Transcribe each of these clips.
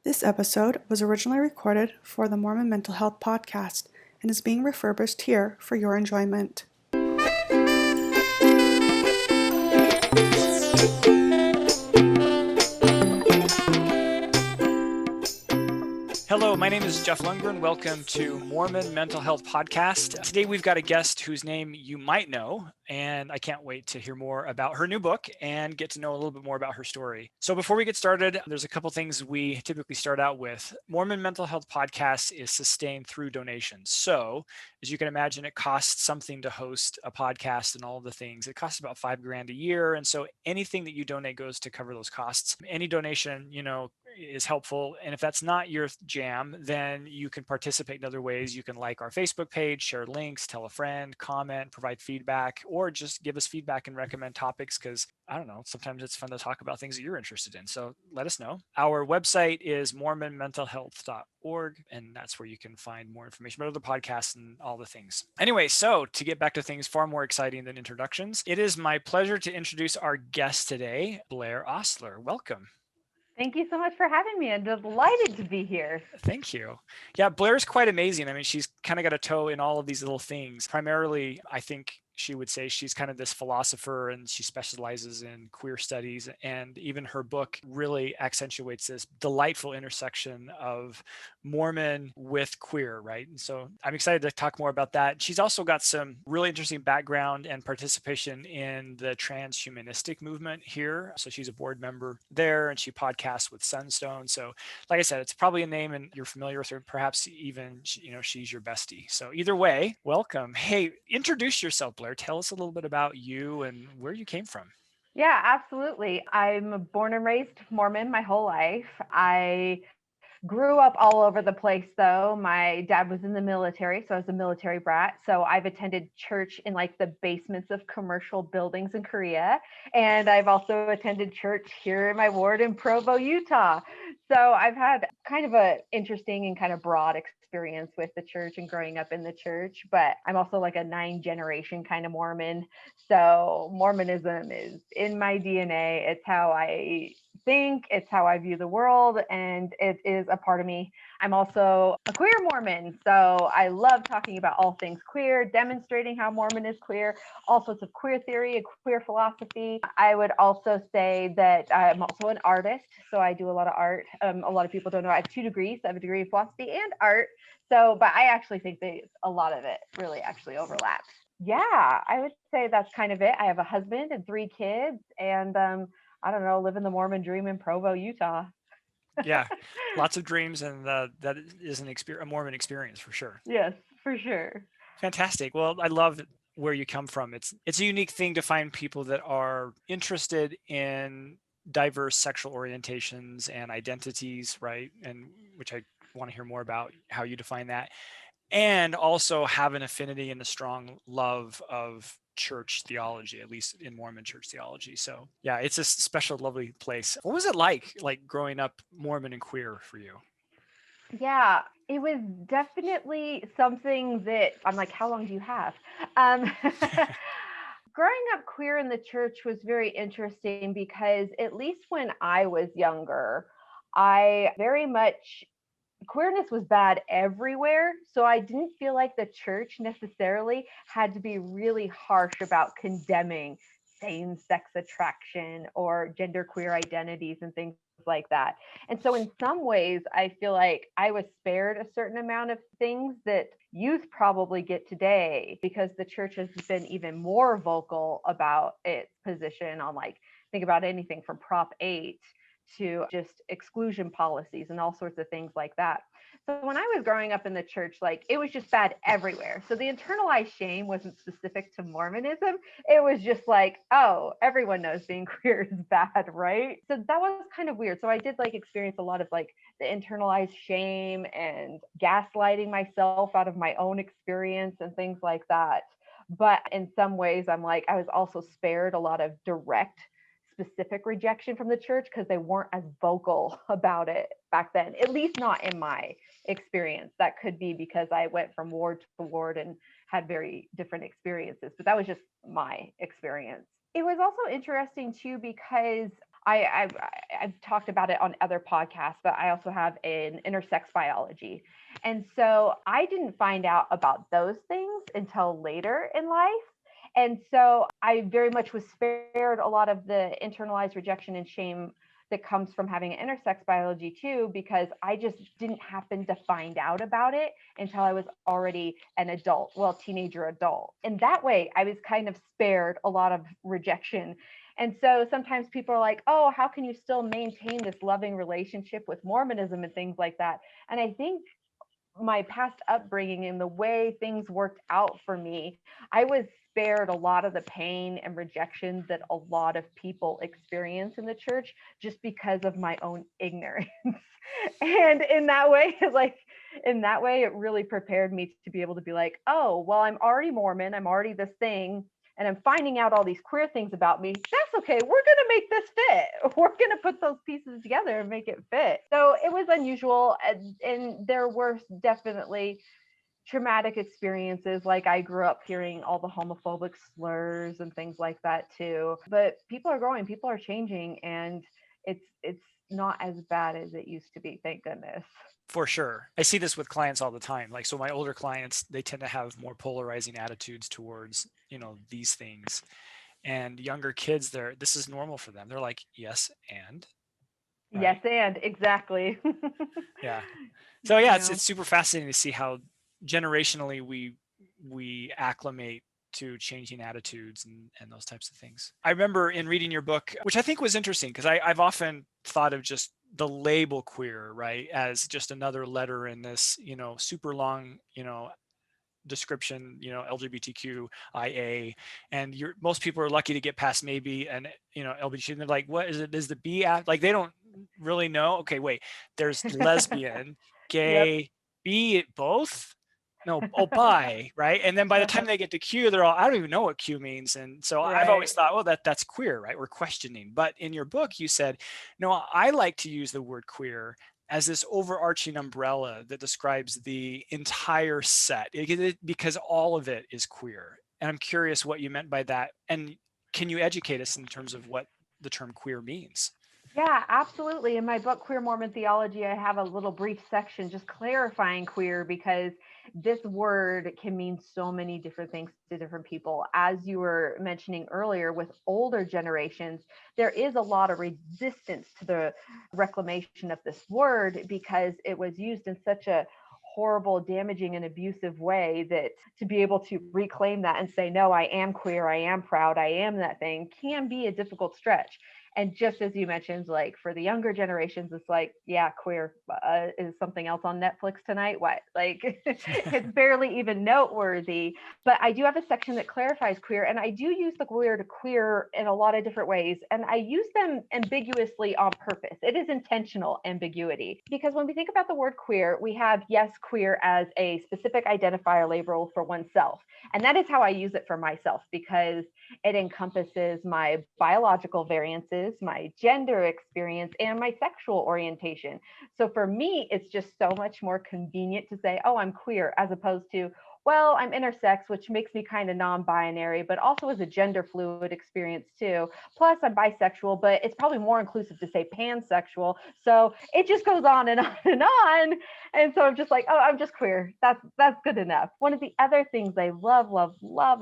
This episode was originally recorded for the Mormon Mental Health Podcast and is being refurbished here for your enjoyment. Hello, my name is Jeff Lundgren. Welcome to Mormon Mental Health Podcast. Today we've got a guest whose name you might know, and I can't wait to hear more about her new book and get to know a little bit more about her story. So before we get started, there's a couple things we typically start out with. Mormon Mental Health Podcast is sustained through donations. So as you can imagine, it costs something to host a podcast and all of the things. It costs about $5,000 a year. And so anything that you donate goes to cover those costs. Any donation, is helpful. And if that's not your jam, then you can participate in other ways. You can like our Facebook page, share links, tell a friend, comment, provide feedback, or just give us feedback and recommend topics because I don't know, sometimes it's fun to talk about things that you're interested in. So let us know. Our website is mormonmentalhealth.org, and that's where you can find more information about other podcasts and all the things. Anyway, so to get back to things far more exciting than introductions, it is my pleasure to introduce our guest today, Blaire Ostler. Welcome. Thank you so much for having me. I'm delighted to be here. Thank you. Yeah, Blaire's quite amazing. I mean, she's kind of got a toe in all of these little things. Primarily, I think she would say she's kind of this philosopher and she specializes in queer studies. And even her book really accentuates this delightful intersection of Mormon with queer, right? And so I'm excited to talk more about that. She's also got some really interesting background and participation in the transhumanistic movement here. So she's a board member there and she podcasts with Sunstone. So like I said, it's probably a name and you're familiar with her, perhaps even, she's your bestie. So either way, welcome. Hey, introduce yourself, Blaire. Tell us a little bit about you and where you came from. Yeah, absolutely. I'm born and raised Mormon my whole life. I grew up all over the place, though. My dad was in the military, so I was a military brat. So I've attended church in like the basements of commercial buildings in Korea. And I've also attended church here in my ward in Provo, Utah. So I've had kind of an interesting and kind of broad experience with the church and growing up in the church. But I'm also like a 9th-generation kind of Mormon. So Mormonism is in my DNA. It's how I think, it's how I view the world, and it is a part of me. I'm also a queer Mormon, so I love talking about all things queer, demonstrating how Mormon is queer, all sorts of queer theory and queer philosophy. I would also say that I'm also an artist, so I do a lot of art. A lot of people don't know I have 2 degrees. I have a degree in philosophy and art. So, but I actually think that a lot of it really actually overlaps. Yeah, I would say that's kind of it. I have a husband and 3 kids, and I don't know, living the Mormon dream in Provo, Utah. Yeah, lots of dreams, and that is a Mormon experience for sure. Yes, for sure. Fantastic. Well, I love where you come from. It's a unique thing to find people that are interested in diverse sexual orientations and identities, right? And which I want to hear more about how you define that. And also have an affinity and a strong love of church theology, at least in Mormon church theology. So yeah, it's a special, lovely place. What was it like growing up Mormon and queer for you? Yeah, it was definitely something that I'm like, how long do you have? Um, growing up queer in the church was very interesting because at least when I was younger, I very much queerness was bad everywhere. So I didn't feel like the church necessarily had to be really harsh about condemning same sex attraction or genderqueer identities and things like that. And so in some ways, I feel like I was spared a certain amount of things that youth probably get today because the church has been even more vocal about its position on, like, think about anything from Prop 8 to just exclusion policies and all sorts of things like that. So when I was growing up in the church, like, it was just bad everywhere. So the internalized shame wasn't specific to Mormonism. It was just like, oh, everyone knows being queer is bad, right? So that was kind of weird. So I did like experience a lot of like the internalized shame and gaslighting myself out of my own experience and things like that. But in some ways, I'm like, I was also spared a lot of direct specific rejection from the church because they weren't as vocal about it back then, at least not in my experience. That could be because I went from ward to ward and had very different experiences, but that was just my experience. It was also interesting too because I've talked about it on other podcasts, but I also have an intersex biology. And so I didn't find out about those things until later in life. And so I very much was spared a lot of the internalized rejection and shame that comes from having an intersex biology too, because I just didn't happen to find out about it until I was already an adult, well, teenager adult. And that way I was kind of spared a lot of rejection. And so sometimes people are like, oh, how can you still maintain this loving relationship with Mormonism and things like that? And I think my past upbringing and the way things worked out for me, I was spared a lot of the pain and rejection that a lot of people experience in the church just because of my own ignorance. And in that way, it really prepared me to be able to be like, oh, well, I'm already Mormon, I'm already this thing, and I'm finding out all these queer things about me. That's okay. We're going to make this fit. We're going to put those pieces together and make it fit. So it was unusual. And there were definitely traumatic experiences. Like I grew up hearing all the homophobic slurs and things like that too. But people are growing, people are changing, and it's not as bad as it used to be. Thank goodness. For sure. I see this with clients all the time. Like, so my older clients, they tend to have more polarizing attitudes towards, these things. And younger kids, this is normal for them. They're like, yes, and. Right? Yes, and exactly. Yeah. So yeah, it's super fascinating to see how generationally we acclimate to changing attitudes and those types of things. I remember in reading your book, which I think was interesting, because I've often thought of just the label queer, right, as just another letter in this, super long, description, LGBTQIA, and most people are lucky to get past maybe an, LGBTQ, and they're like, what is it? Is the B act? Like they don't really know. Okay, wait, there's lesbian, gay, yep. B both. No, bi, right? And then by the time they get to Q, they're all, I don't even know what Q means. And so right. I've always thought, well, that's queer, right? We're questioning. But in your book, you said, no, I like to use the word queer as this overarching umbrella that describes the entire set, because all of it is queer. And I'm curious what you meant by that. And can you educate us in terms of what the term queer means? Yeah, absolutely. In my book, Queer Mormon Theology, I have a little brief section just clarifying queer, because this word can mean so many different things to different people. As you were mentioning earlier, with older generations, there is a lot of resistance to the reclamation of this word because it was used in such a horrible, damaging, and abusive way that to be able to reclaim that and say, no, I am queer, I am proud, I am that thing, can be a difficult stretch. And just as you mentioned, like for the younger generations, it's like, yeah, queer is something else on Netflix tonight. What? Like it's barely even noteworthy. But I do have a section that clarifies queer, and I do use the word queer in a lot of different ways. And I use them ambiguously on purpose. It is intentional ambiguity, because when we think about the word queer, we have, yes, queer as a specific identifier label for oneself. And that is how I use it for myself, because it encompasses my biological variances, my gender experience, and my sexual orientation. So for me, it's just so much more convenient to say, oh, I'm queer, as opposed to, well, I'm intersex, which makes me kind of non-binary, but also is a gender fluid experience too. Plus I'm bisexual, but it's probably more inclusive to say pansexual. So it just goes on and on and on. And so I'm just like, oh, I'm just queer. That's good enough. One of the other things I love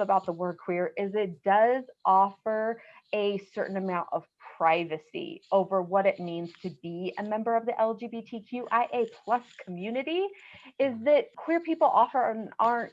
about the word queer is it does offer a certain amount of privacy over what it means to be a member of the LGBTQIA plus community. Is that queer people often aren't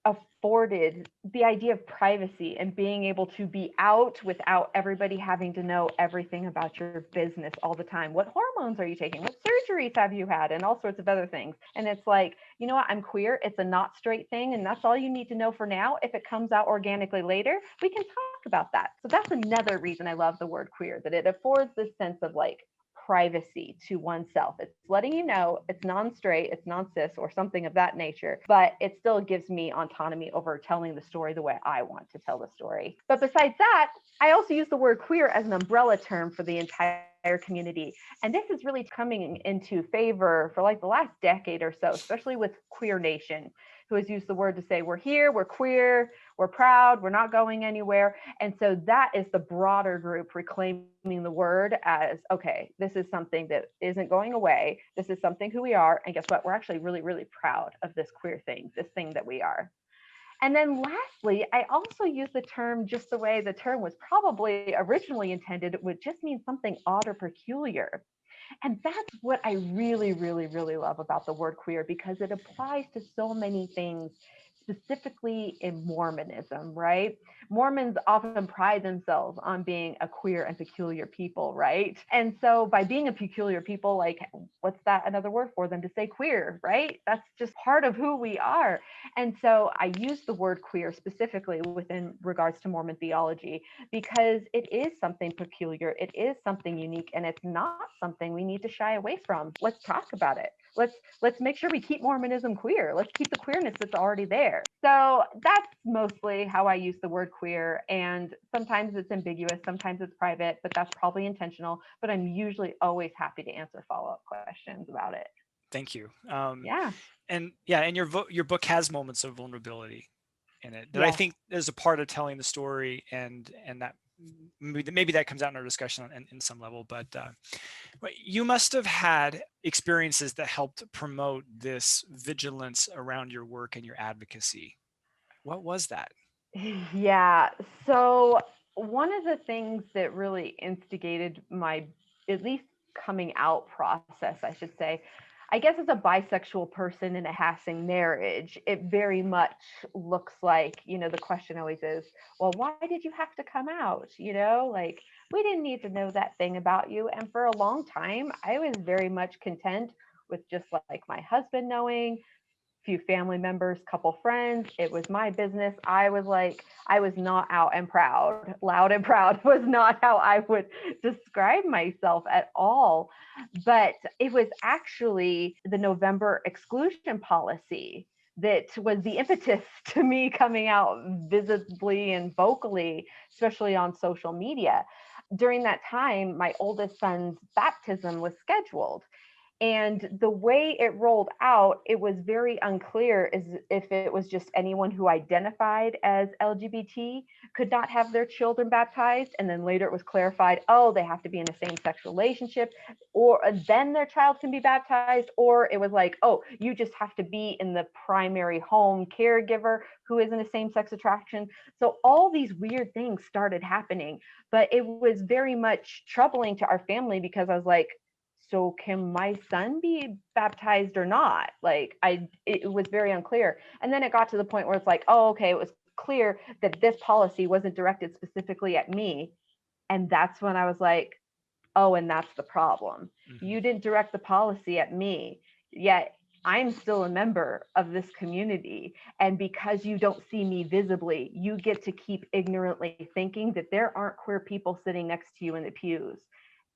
afforded the idea of privacy and being able to be out without everybody having to know everything about your business all the time. What hormones are you taking? What surgeries have you had? And all sorts of other things. And it's like, you know what? I'm queer. It's a not straight thing. And that's all you need to know for now. If it comes out organically later, we can talk about that. So that's another reason I love the word queer, that it affords this sense of like privacy to oneself. It's letting you know it's non-straight, it's non-cis, or something of that nature, but it still gives me autonomy over telling the story the way I want to tell the story. But besides that, I also use the word queer as an umbrella term for the entire community. And this is really coming into favor for like the last decade or so, especially with Queer Nation. who has used the word to say, we're here, we're queer, we're proud, we're not going anywhere. And so that is the broader group reclaiming the word as, okay, this is something that isn't going away. This is something who we are. And guess what? We're actually really, really proud of this queer thing, this thing that we are. And then lastly, I also use the term just the way the term was probably originally intended. It would just mean something odd or peculiar. And that's what I really, really, really love about the word queer, because it applies to so many things, specifically in Mormonism, right? Mormons often pride themselves on being a queer and peculiar people, right? And so by being a peculiar people, like, what's that another word for them to say queer, right? That's just part of who we are. And so I use the word queer specifically within regards to Mormon theology, because it is something peculiar, it is something unique, and it's not something we need to shy away from. Let's talk about it. Let's make sure we keep Mormonism queer. Let's keep the queerness that's already there. So that's mostly how I use the word queer. And sometimes it's ambiguous, sometimes it's private, but that's probably intentional. But I'm usually always happy to answer follow-up questions about it. Thank you. Yeah. And your book has moments of vulnerability in it that I Yes. think is a part of telling the story, and that maybe that comes out in our discussion in some level. But you must have had experiences that helped promote this vigilance around your work and your advocacy. What was that? Yeah. So one of the things that really instigated my, at least coming out process, I should say, I guess as a bisexual person in a passing marriage, it very much looks like, the question always is, well, why did you have to come out? Like, we didn't need to know that thing about you. And for a long time, I was very much content with just like my husband knowing, few family members, couple friends. It was my business. I was not out and proud. Loud and proud was not how I would describe myself at all. But it was actually the November exclusion policy that was the impetus to me coming out visibly and vocally, especially on social media. During that time, my oldest son's baptism was scheduled. And the way it rolled out, it was very unclear as if it was just anyone who identified as LGBT could not have their children baptized. And then later it was clarified, they have to be in a same-sex relationship, or then their child can be baptized. Or it was like, you just have to be in the primary home caregiver who is in a same-sex attraction. So all these weird things started happening. But it was very much troubling to our family, because I was like, so can my son be baptized or not? It was very unclear. And then it got to the point where it's like, okay, it was clear that this policy wasn't directed specifically at me. And that's when I was like, and that's the problem. Mm-hmm. You didn't direct the policy at me, yet I'm still a member of this community. And because you don't see me visibly, you get to keep ignorantly thinking that there aren't queer people sitting next to you in the pews.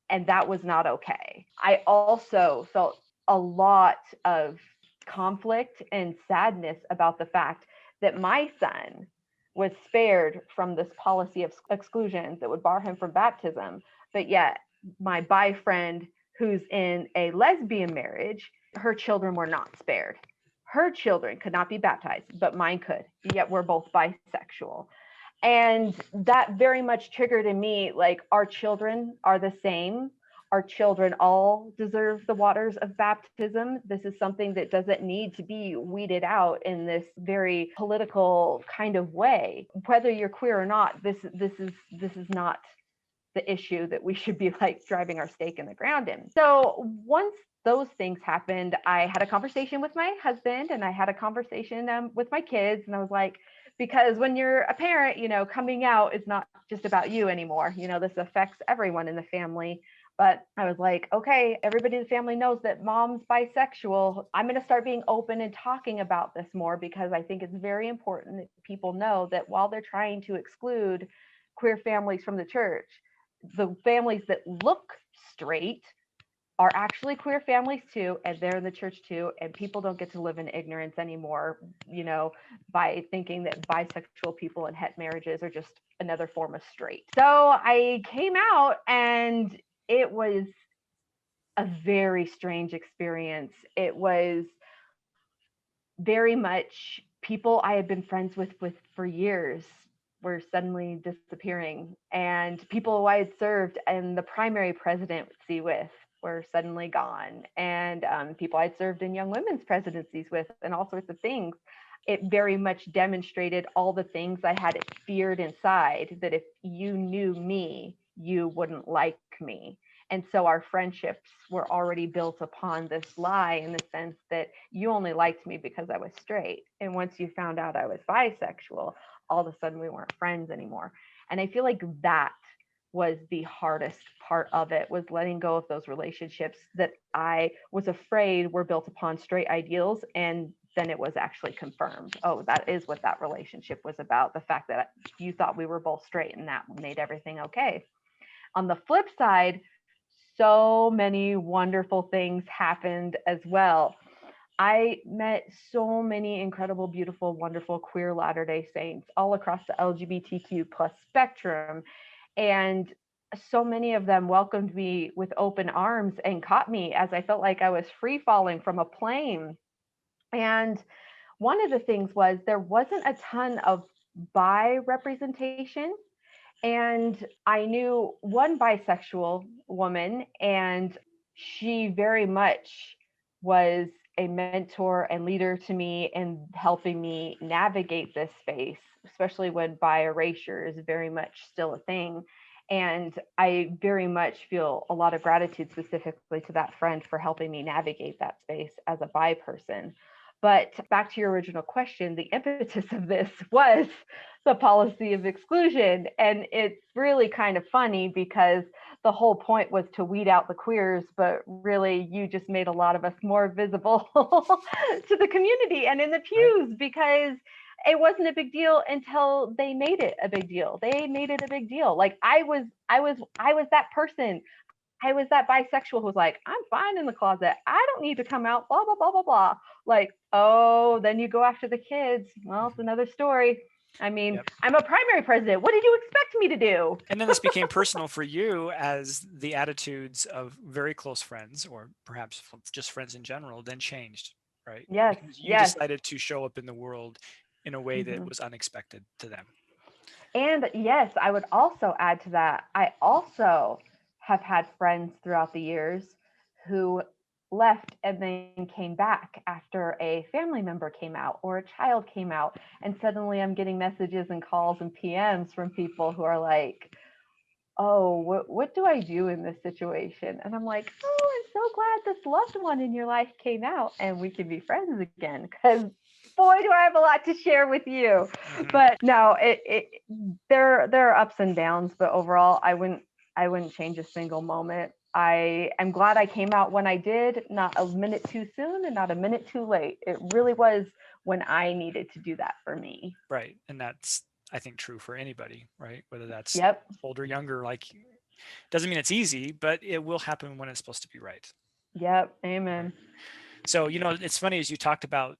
And that was not okay. I also felt a lot of conflict and sadness about the fact that my son was spared from this policy of exclusion that would bar him from baptism. But yet my bi friend, who's in a lesbian marriage, her children were not spared. Her children could not be baptized, but mine could. Yet we're both bisexual. And that very much triggered in me, like, our children are the same. Our children all deserve the waters of baptism. This is something that doesn't need to be weeded out in this very political kind of way. Whether you're queer or not, this is not the issue that we should be like driving our stake in the ground in. So once those things happened, I had a conversation with my husband, and I had a conversation with my kids, and I was like, because when you're a parent, coming out is not just about you anymore. This affects everyone in the family. But I was like, okay, everybody in the family knows that mom's bisexual. I'm going to start being open and talking about this more, because I think it's very important that people know that while they're trying to exclude queer families from the church, the families that look straight are actually queer families too, and they're in the church too, and people don't get to live in ignorance anymore, by thinking that bisexual people in het marriages are just another form of straight. So I came out, and it was a very strange experience. It was very much people I had been friends with for years were suddenly disappearing, and people who I had served and the primary presidency with were suddenly gone, and people I'd served in young women's presidencies with, and all sorts of things. It very much demonstrated all the things I had feared inside, that if you knew me, you wouldn't like me. And so our friendships were already built upon this lie, in the sense that you only liked me because I was straight. And once you found out I was bisexual, all of a sudden we weren't friends anymore. And I feel like that was the hardest part of it, was letting go of those relationships that I was afraid were built upon straight ideals. And then it was actually confirmed. Oh, that is what that relationship was about. The fact that you thought we were both straight, and that made everything okay. On the flip side, so many wonderful things happened as well. I met so many incredible, beautiful, wonderful queer Latter-day Saints all across the LGBTQ plus spectrum. And so many of them welcomed me with open arms and caught me as I felt like I was free falling from a plane. And one of the things was, there wasn't a ton of bi representation. And I knew one bisexual woman, and she very much was a mentor and leader to me in helping me navigate this space, especially when bi erasure is very much still a thing. And I very much feel a lot of gratitude specifically to that friend for helping me navigate that space as a bi person. But back to your original question, the impetus of this was the policy of exclusion. And it's really kind of funny, because the whole point was to weed out the queers, but really you just made a lot of us more visible to the community and in the pews, because it wasn't a big deal until they made it a big deal. They made it a big deal. Like I was that person. I was that bisexual who was like, I'm fine in the closet. I don't need to come out, blah, blah, blah, blah, blah. Like, oh, then you go after the kids. Well, it's another story. I mean, yep. I'm a primary president. What did you expect me to do? And then this became personal for you, as the attitudes of very close friends, or perhaps just friends in general, then changed, right? Yes. Because you decided to show up in the world in a way that was unexpected to them. And yes, I would also add to that, I also have had friends throughout the years who left and then came back after a family member came out or a child came out. And suddenly I'm getting messages and calls and PMs from people who are like, oh, what do I do in this situation? And I'm like, oh, I'm so glad this loved one in your life came out and we can be friends again. Because boy, do I have a lot to share with you. But no, there are ups and downs, but overall, I wouldn't change a single moment. I'm glad I came out when I did, not a minute too soon and not a minute too late. It really was when I needed to do that for me. Right. And that's, I think, true for anybody, right? Whether that's older, younger, like, doesn't mean it's easy, but it will happen when it's supposed to be right. Yep. Amen. Right. So, it's funny, as you talked about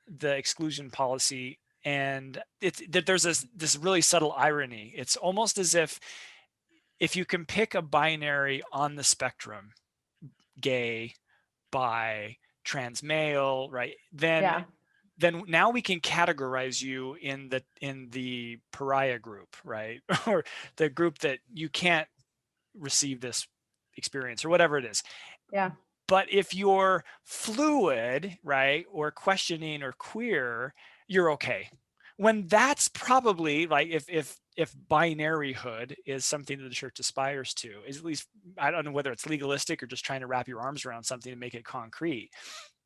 the exclusion policy, and there's this really subtle irony. It's almost as if you can pick a binary on the spectrum, gay, bi, trans male, right? Then now we can categorize you in the pariah group, right? Or the group that you can't receive this experience, or whatever it is. Yeah. But if you're fluid, right, or questioning or queer, you're okay. When that's probably, like, if binaryhood is something that the church aspires to, is at least, I don't know whether it's legalistic or just trying to wrap your arms around something to make it concrete.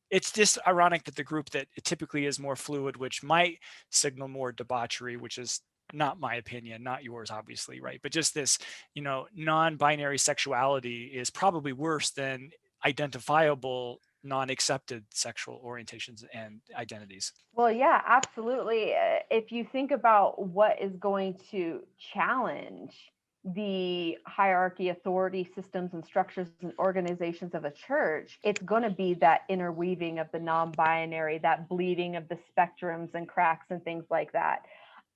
It's just ironic that the group that typically is more fluid, which might signal more debauchery, which is not my opinion, not yours, obviously, right? But just this, non-binary sexuality is probably worse than identifiable non-accepted sexual orientations and identities. Well, yeah, absolutely. If you think about what is going to challenge the hierarchy, authority systems and structures and organizations of a church, it's going to be that interweaving of the non-binary, that bleeding of the spectrums and cracks and things like that.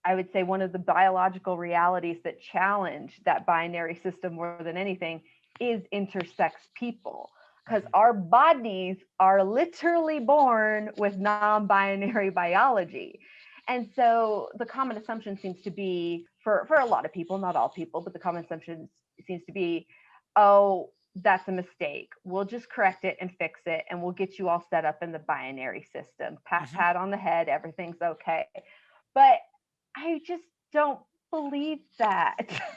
I would say one of the biological realities that challenge that binary system more than anything is intersex people. because our bodies are literally born with non-binary biology. And so the common assumption seems to be, for a lot of people, not all people, but the common assumption seems to be, oh, that's a mistake. We'll just correct it and fix it, and we'll get you all set up in the binary system. Pat on the head, everything's okay. But I just don't believe that.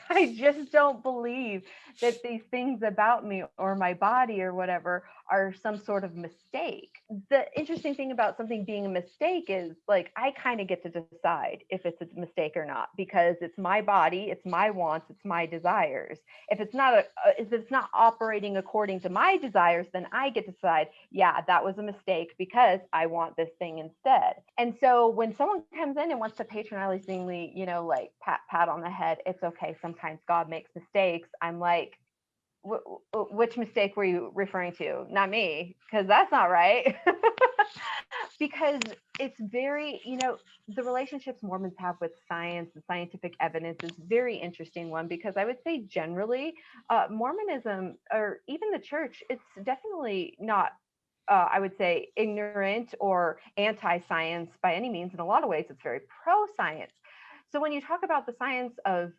I just don't believe that these things about me or my body or whatever are some sort of mistake. The interesting thing about something being a mistake is, like, I kind of get to decide if it's a mistake or not, because it's my body, it's my wants, it's my desires. If it's not operating according to my desires, then I get to decide, yeah, that was a mistake because I want this thing instead. And so when someone comes in and wants to patronizingly, like pat on the head, it's okay, sometimes God makes mistakes, I'm like, which mistake were you referring to? Not me, because that's not right. Because it's very, the relationships Mormons have with science and scientific evidence is very interesting one, because I would say generally Mormonism, or even the church, it's definitely not I would say ignorant or anti-science by any means. In a lot of ways, it's very pro-science. So when you talk about the science of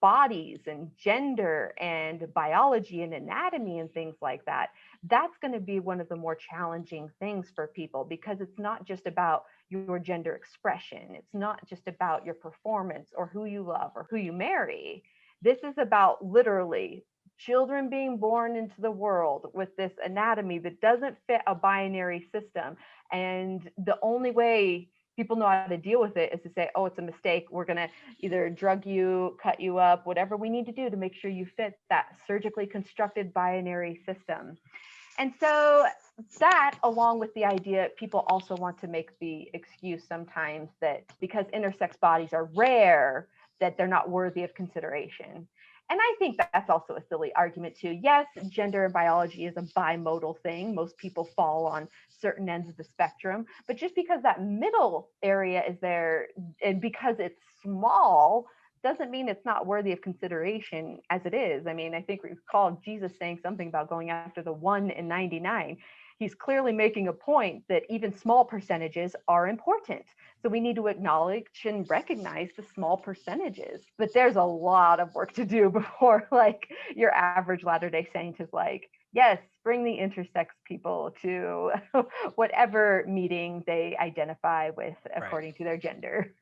bodies and gender and biology and anatomy and things like that, that's going to be one of the more challenging things for people, because it's not just about your gender expression. It's not just about your performance or who you love or who you marry. This is about literally children being born into the world with this anatomy that doesn't fit a binary system. And the only way people know how to deal with it is to say, oh, it's a mistake. We're going to either drug you, cut you up, whatever we need to do to make sure you fit that surgically constructed binary system. And so that, along with the idea, people also want to make the excuse sometimes that because intersex bodies are rare, that they're not worthy of consideration. And I think that's also a silly argument too. Yes, gender and biology is a bimodal thing. Most people fall on certain ends of the spectrum, but just because that middle area is there and because it's small doesn't mean it's not worthy of consideration as it is. I mean, I think we recall Jesus saying something about going after the 1 in 99. He's clearly making a point that even small percentages are important. So we need to acknowledge and recognize the small percentages. But there's a lot of work to do before, like, your average Latter-day Saint is like, yes, bring the intersex people to whatever meeting they identify with according to their gender.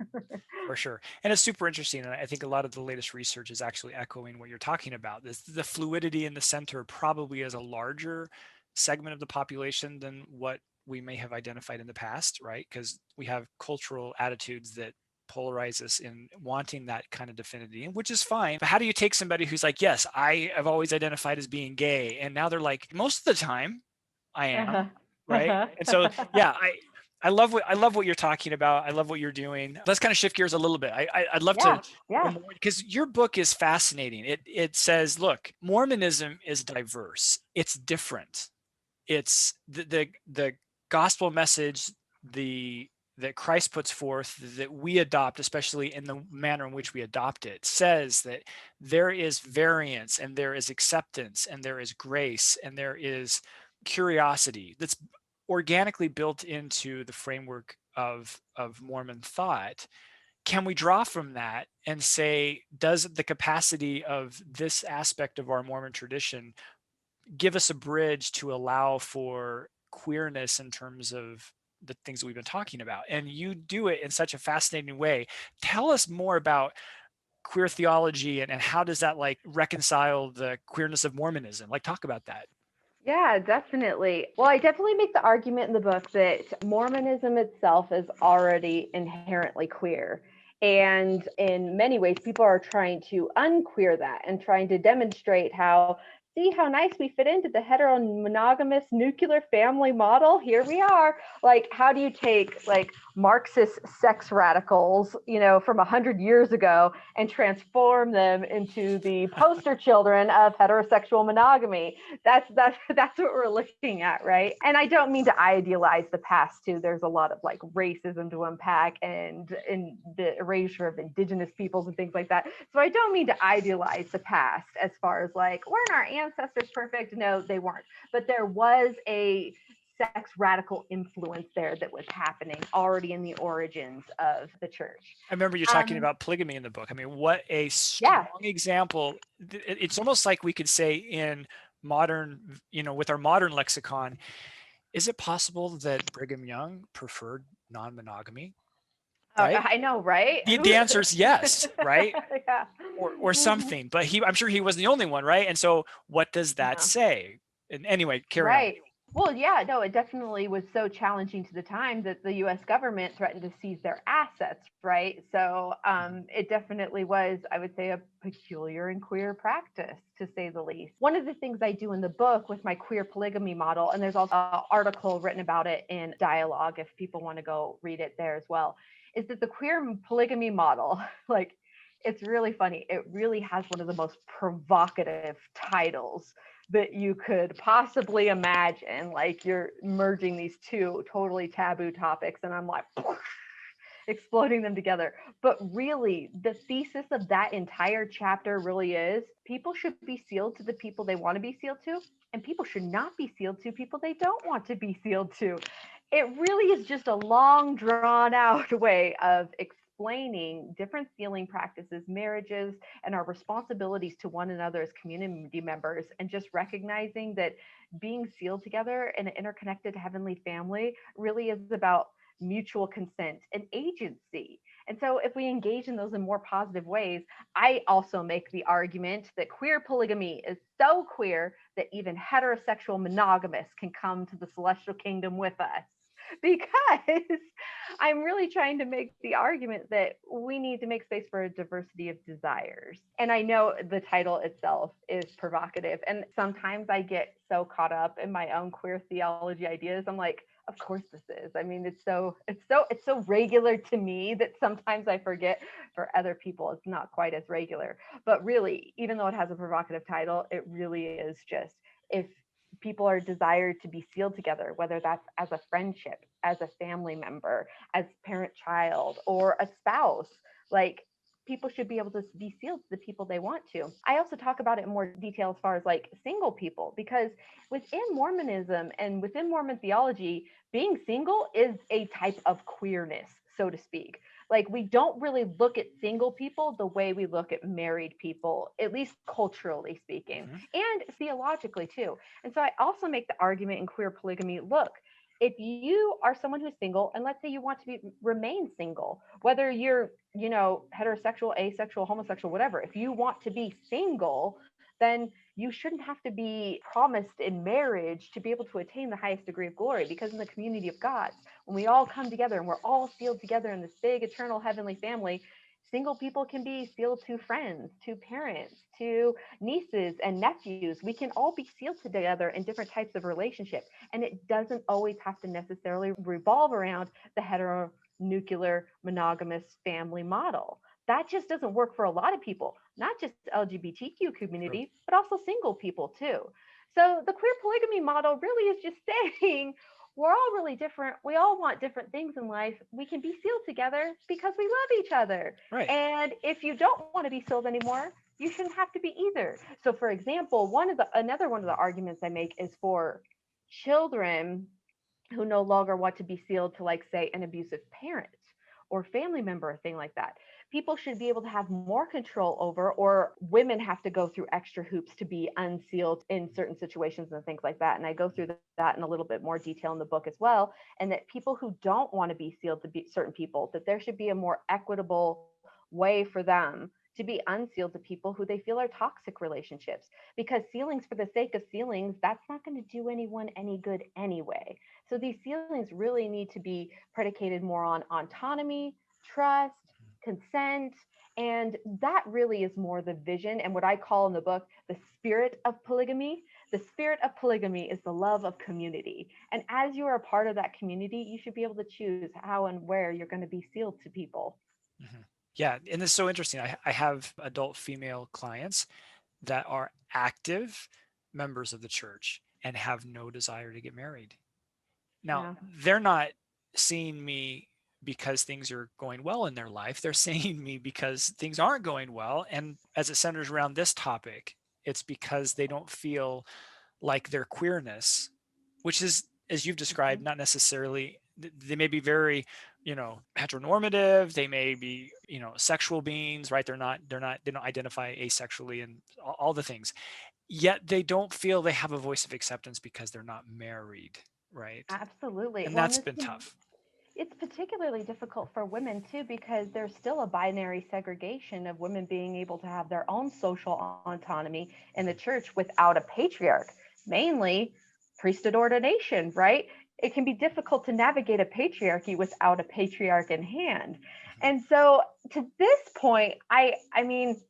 For sure. And it's super interesting. And I think a lot of the latest research is actually echoing what you're talking about. The fluidity in the center probably is a larger segment of the population than what we may have identified in the past, right? Because we have cultural attitudes that polarize us in wanting that kind of definity, which is fine. But how do you take somebody who's like, yes, I have always identified as being gay, and now they're like, most of the time I am, right? And so, yeah, I love what you're talking about. I love what you're doing. Let's kind of shift gears a little bit. I'd love to, because your book is fascinating. It says, look, Mormonism is diverse. It's different. It's the gospel message that Christ puts forth, that we adopt, especially in the manner in which we adopt it, says that there is variance and there is acceptance and there is grace and there is curiosity that's organically built into the framework of Mormon thought. Can we draw from that and say, does the capacity of this aspect of our Mormon tradition give us a bridge to allow for queerness in terms of the things that we've been talking about? And you do it in such a fascinating way. Tell us more about queer theology and how does that like reconcile the queerness of Mormonism? Like, talk about that. Yeah, definitely. Well, I definitely make the argument in the book that Mormonism itself is already inherently queer. And in many ways, people are trying to unqueer that and trying to demonstrate how, see how nice we fit into the heteromonogamous nuclear family model. Here we are. Like, how do you take like Marxist sex radicals, from 100 years ago and transform them into the poster children of heterosexual monogamy? That's what we're looking at, right? And I don't mean to idealize the past too. There's a lot of like racism to unpack and in the erasure of indigenous peoples and things like that. So I don't mean to idealize the past as far as like, weren't our ancestors perfect? No, they weren't. But there was a sex radical influence there that was happening already in the origins of the church. I remember you talking about polygamy in the book. I mean, what a strong example. It's almost like we could say in modern, with our modern lexicon, is it possible that Brigham Young preferred non-monogamy? Right? I know, right? The answer is yes, right? Yeah. Or something, but I'm sure he wasn't the only one, right? And so what does that say? And anyway, carry on. Well, yeah, no, it definitely was so challenging to the time that the U.S. government threatened to seize their assets, right? So it definitely was, I would say, a peculiar and queer practice, to say the least. One of the things I do in the book with my queer polygamy model, and there's also an article written about it in Dialogue, if people want to go read it there as well, is that the queer polygamy model, like, it's really funny. It really has one of the most provocative titles that you could possibly imagine. Like, you're merging these two totally taboo topics, and I'm like exploding them together. But really, the thesis of that entire chapter really is people should be sealed to the people they want to be sealed to, and people should not be sealed to people they don't want to be sealed to. It really is just a long, drawn out way of explaining different sealing practices, marriages, and our responsibilities to one another as community members, and just recognizing that being sealed together in an interconnected heavenly family really is about mutual consent and agency. And so if we engage in those in more positive ways, I also make the argument that queer polygamy is so queer that even heterosexual monogamists can come to the celestial kingdom with us. Because I'm really trying to make the argument that we need to make space for a diversity of desires. And I know the title itself is provocative. And sometimes I get so caught up in my own queer theology ideas. I'm like, of course this is. I mean, it's so regular to me that sometimes I forget for other people it's not quite as regular. But really, even though it has a provocative title, it really is just, if people are desired to be sealed together, whether that's as a friendship, as a family member, as parent-child, or a spouse, like, people should be able to be sealed to the people they want to. I also talk about it in more detail as far as like single people, because within Mormonism and within Mormon theology, being single is a type of queerness, so to speak. Like, we don't really look at single people the way we look at married people, at least culturally speaking, and theologically too. And so I also make the argument in queer polygamy, look, if you are someone who's single, and let's say you want to remain single, whether you're, heterosexual, asexual, homosexual, whatever, if you want to be single, then you shouldn't have to be promised in marriage to be able to attain the highest degree of glory. Because in the community of God, when we all come together and we're all sealed together in this big eternal heavenly family, single people can be sealed to friends, to parents, to nieces and nephews. We can all be sealed together in different types of relationships. And it doesn't always have to necessarily revolve around the heteronuclear monogamous family model. That just doesn't work for a lot of people, not just LGBTQ community, but also single people too. So the queer polygamy model really is just saying, we're all really different. We all want different things in life. We can be sealed together because we love each other. Right. And if you don't want to be sealed anymore, you shouldn't have to be either. So for example, another one of the arguments I make is for children who no longer want to be sealed to, like, say, an abusive parent or family member, a thing like that. People should be able to have more control over, or women have to go through extra hoops to be unsealed in certain situations and things like that. And I go through that in a little bit more detail in the book as well. And that people who don't want to be sealed to be certain people, that there should be a more equitable way for them to be unsealed to people who they feel are toxic relationships. Because sealings for the sake of sealings, that's not going to do anyone any good anyway. So these sealings really need to be predicated more on autonomy, trust, consent, and that really is more the vision and what I call in the book the spirit of polygamy. The spirit of polygamy is the love of community, and as you are a part of that community, you should be able to choose how and where you're going to be sealed to people. Yeah, and it's so interesting. I have adult female clients that are active members of the church and have no desire to get married. Now, they're not seeing me because things are going well in their life. They're seeing me because things aren't going well. And as it centers around this topic, it's because they don't feel like their queerness, which is, as you've described, not necessarily, they may be very, heteronormative, they may be, sexual beings, right? They don't identify asexually and all the things. Yet they don't feel they have a voice of acceptance because they're not married, right? Absolutely. And Well, that's been tough. it's particularly difficult for women too, because there's still a binary segregation of women being able to have their own social autonomy in the church without a patriarch, mainly priesthood ordination, right? It can be difficult to navigate a patriarchy without a patriarch in hand. And so to this point, I mean,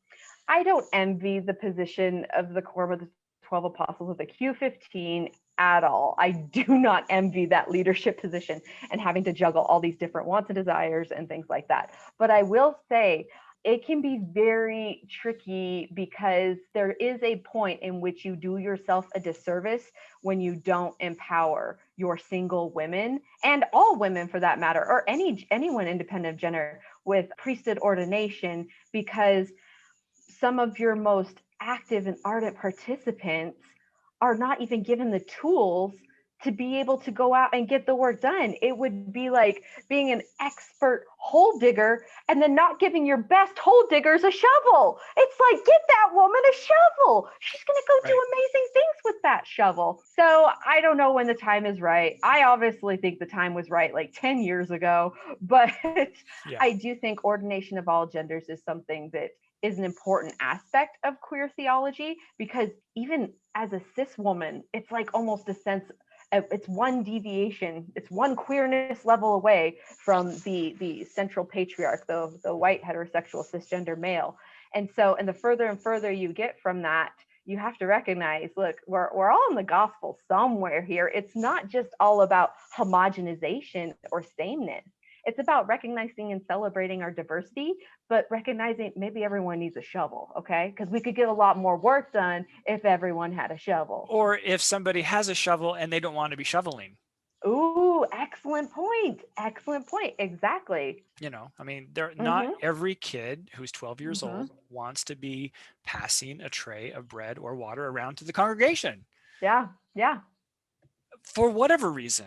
I don't envy the position of the Quorum of the 12 Apostles of the Q15 at all. I do not envy that leadership position and having to juggle all these different wants and desires and things like that. But I will say it can be very tricky, because there is a point in which you do yourself a disservice when you don't empower your single women, and all women for that matter, or anyone independent of gender, with priesthood ordination, because some of your most active and ardent participants are not even given the tools to be able to go out and get the work done. It would be like being an expert hole digger and then not giving your best hole diggers a shovel. It's like, get that woman a shovel. She's going to go do amazing things with that shovel. So I don't know when the time is right. I obviously think the time was right like 10 years ago, but I do think ordination of all genders is something that is an important aspect of queer theology, because even as a cis woman, it's like almost a sense of, it's one deviation, it's one queerness level away from the central patriarch, the white heterosexual cisgender male. And so, and the further and further you get from that, you have to recognize, look, we're all in the gospel somewhere here. It's not just all about homogenization or sameness. It's about recognizing and celebrating our diversity, but recognizing maybe everyone needs a shovel, okay? Because we could get a lot more work done if everyone had a shovel. Or if somebody has a shovel and they don't want to be shoveling. Ooh, excellent point. Excellent point. Exactly. I mean, not every kid who's 12 years old wants to be passing a tray of bread or water around to the congregation. Yeah. For whatever reason.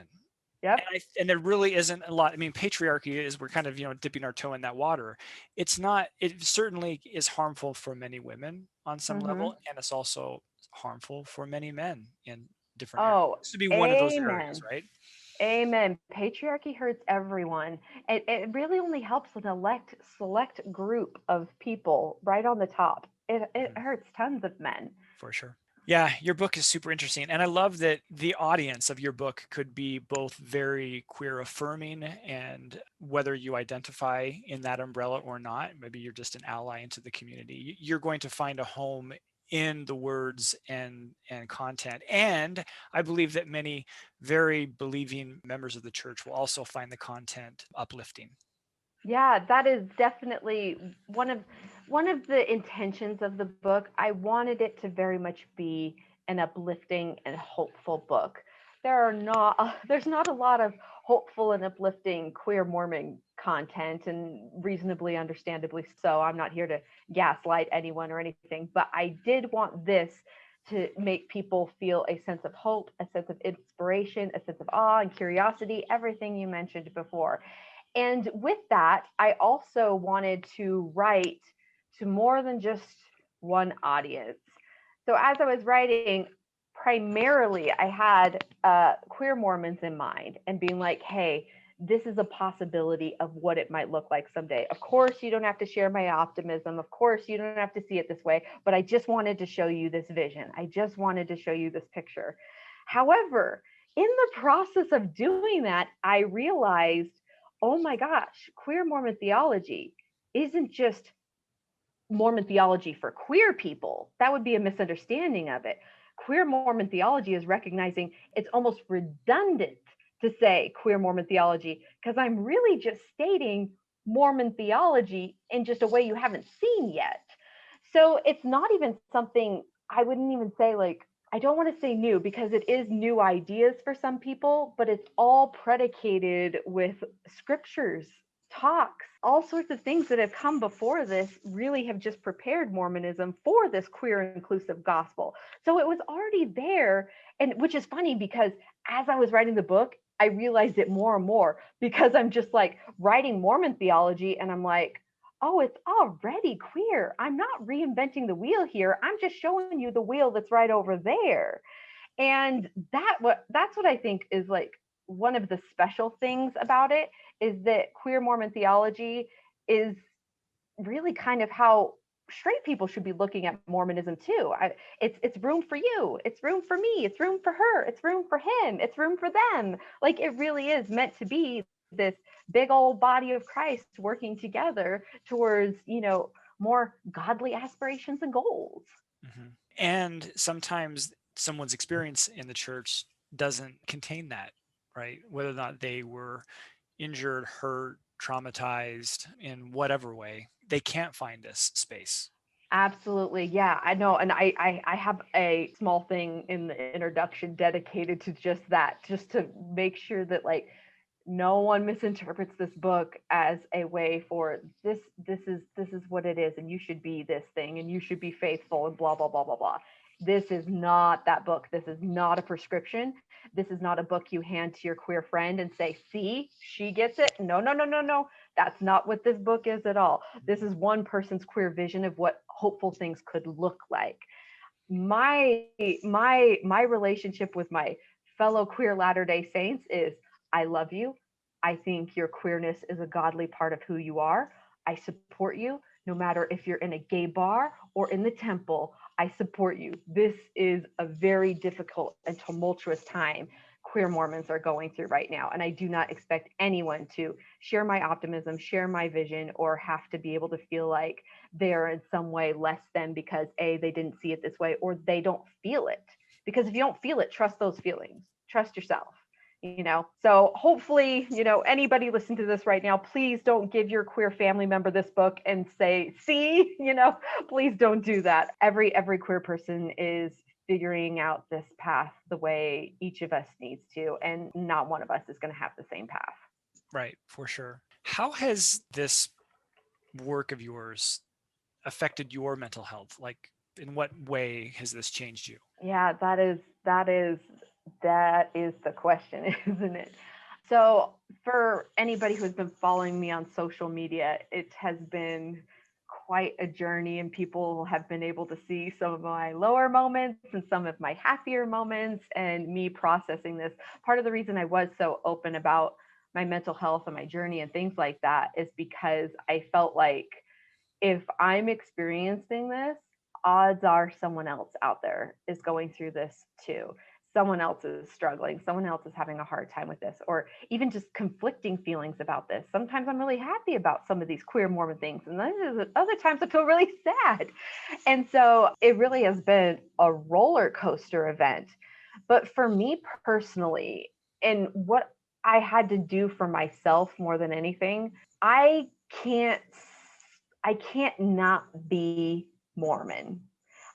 Yep. And there really isn't a lot. I mean, patriarchy is, we're kind of, dipping our toe in that water. It certainly is harmful for many women on some level. And it's also harmful for many men in different areas. This would be one of those areas, right? Amen. Patriarchy hurts everyone. It really only helps an select group of people right on the top. It hurts tons of men. For sure. Yeah, your book is super interesting. And I love that the audience of your book could be both very queer affirming, and whether you identify in that umbrella or not, maybe you're just an ally into the community, you're going to find a home in the words and content. And I believe that many very believing members of the church will also find the content uplifting. Yeah, that is definitely one of the intentions of the book. I wanted it to very much be an uplifting and hopeful book. There's not a lot of hopeful and uplifting queer Mormon content, and reasonably understandably so. I'm not here to gaslight anyone or anything, but I did want this to make people feel a sense of hope, a sense of inspiration, a sense of awe and curiosity, everything you mentioned before. And with that, I also wanted to write to more than just one audience. So as I was writing, primarily I had queer Mormons in mind, and being like, hey, this is a possibility of what it might look like someday. Of course, you don't have to share my optimism. Of course, you don't have to see it this way, but I just wanted to show you this vision. I just wanted to show you this picture. However, in the process of doing that, I realized, oh my gosh, queer Mormon theology isn't just Mormon theology for queer people. That would be a misunderstanding of it. Queer Mormon theology is recognizing it's almost redundant to say queer Mormon theology, because I'm really just stating Mormon theology in just a way you haven't seen yet. So it's not even something, I wouldn't even say, like, I don't want to say new, because it is new ideas for some people, but it's all predicated with scriptures talks, all sorts of things that have come before this really have just prepared Mormonism for this queer inclusive gospel. So it was already there. And which is funny because as I was writing the book, I realized it more and more because I'm just like writing Mormon theology and I'm like, oh, it's already queer. I'm not reinventing the wheel here. I'm just showing you the wheel that's right over there. And that's what I think is like one of the special things about it is that queer Mormon theology is really kind of how straight people should be looking at Mormonism too. It's room for you, it's room for me, it's room for her, it's room for him, it's room for them. Like it really is meant to be this big old body of Christ working together towards, more godly aspirations and goals. Mhm. And sometimes someone's experience in the church doesn't contain that, right? Whether or not they were injured, hurt, traumatized in whatever way, they can't find this space. Absolutely. Yeah, I know. And I have a small thing in the introduction dedicated to just that, just to make sure that like no one misinterprets this book as a way for this is what it is and you should be this thing and you should be faithful and blah blah blah blah blah. This is not that book. This is not a prescription. This is not a book you hand to your queer friend and say, see, she gets it. No, no, no, no, no. That's not what this book is at all. This is one person's queer vision of what hopeful things could look like. My relationship with my fellow queer Latter-day Saints is I love you. I think your queerness is a godly part of who you are. I support you no matter if you're in a gay bar or in the temple. I support you. This is a very difficult and tumultuous time queer Mormons are going through right now. And I do not expect anyone to share my optimism, share my vision, or have to be able to feel like they're in some way less than because A, they didn't see it this way, or they don't feel it. Because if you don't feel it, trust those feelings, trust yourself. So hopefully, anybody listening to this right now, please don't give your queer family member this book and say, see, please don't do that. Every queer person is figuring out this path the way each of us needs to, and not one of us is going to have the same path. Right, for sure. How has this work of yours affected your mental health? Like, in what way has this changed you? Yeah, that is the question, isn't it? So for anybody who's been following me on social media, it has been quite a journey, and people have been able to see some of my lower moments and some of my happier moments and me processing this. Part of the reason I was so open about my mental health and my journey and things like that is because I felt like if I'm experiencing this, odds are someone else out there is going through this too. Someone else is struggling. Someone else is having a hard time with this, or even just conflicting feelings about this. Sometimes I'm really happy about some of these queer Mormon things, and then other times I feel really sad. And so it really has been a roller coaster event. But for me personally, and what I had to do for myself more than anything, I can't not be Mormon.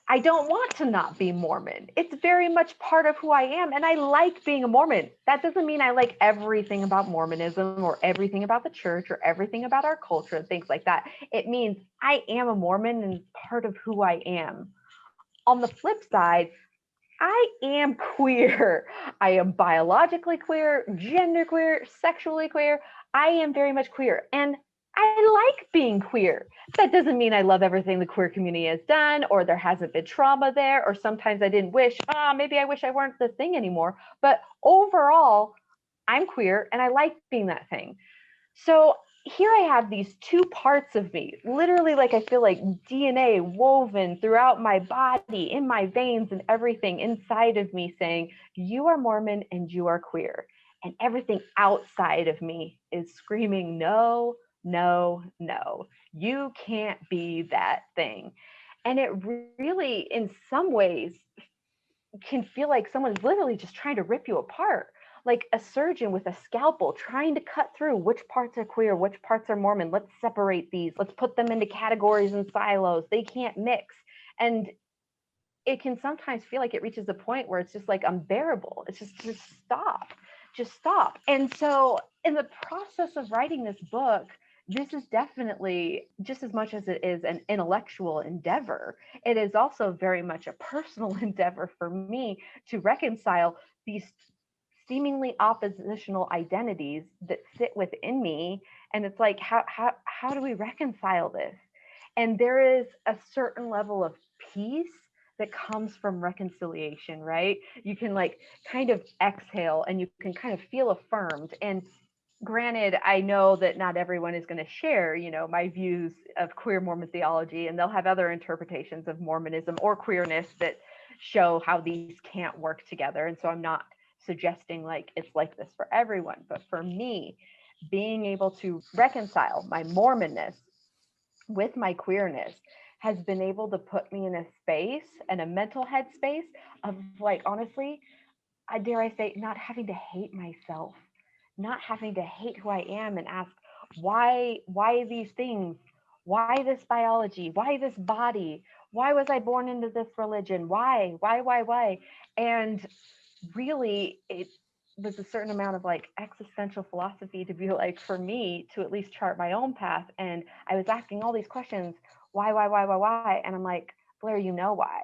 I don't want to not be Mormon. It's very much part of who I am. And I like being a Mormon. That doesn't mean I like everything about Mormonism or everything about the church or everything about our culture and things like that. It means I am a Mormon and it's part of who I am. On the flip side, I am queer. I am biologically queer, gender queer, sexually queer. I am very much queer. And I like being queer. That doesn't mean I love everything the queer community has done, or there hasn't been trauma there, or sometimes I didn't wish, maybe I wish I weren't the thing anymore. But overall, I'm queer and I like being that thing. So here I have these two parts of me, literally, like I feel like DNA woven throughout my body, in my veins, and everything inside of me saying, you are Mormon and you are queer. And everything outside of me is screaming, no, no, no, you can't be that thing. And it really, in some ways, can feel like someone's literally just trying to rip you apart, like a surgeon with a scalpel trying to cut through which parts are queer, which parts are Mormon. Let's separate these. Let's put them into categories and silos. They can't mix. And it can sometimes feel like it reaches a point where it's just like unbearable. It's just stop. And so in the process of writing this book, this is definitely, just as much as it is an intellectual endeavor, it is also very much a personal endeavor for me to reconcile these seemingly oppositional identities that sit within me. And it's like, how do we reconcile this? And there is a certain level of peace that comes from reconciliation, right? You can like kind of exhale and you can kind of feel affirmed. And granted, I know that not everyone is going to share, my views of queer Mormon theology, and they'll have other interpretations of Mormonism or queerness that show how these can't work together. And so I'm not suggesting like it's like this for everyone, but for me, being able to reconcile my Mormonness with my queerness has been able to put me in a space and a mental headspace of like, honestly, I dare I say, not having to hate myself, not having to hate who I am and ask why these things, why this biology, why this body, why was I born into this religion, why, and really it was a certain amount of like existential philosophy to be like, for me to at least chart my own path. And I was asking all these questions, why, and I'm like, Blaire, why,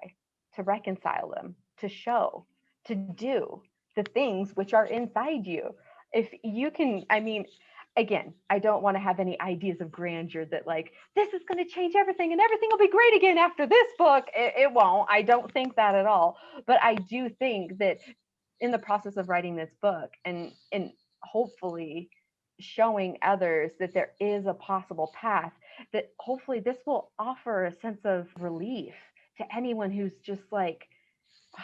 to reconcile them, to show, to do the things which are inside you. If you can, I mean, again, I don't want to have any ideas of grandeur that like, this is going to change everything and everything will be great again after this book. It won't. I don't think that at all. But I do think that in the process of writing this book and hopefully showing others that there is a possible path, that hopefully this will offer a sense of relief to anyone who's just like,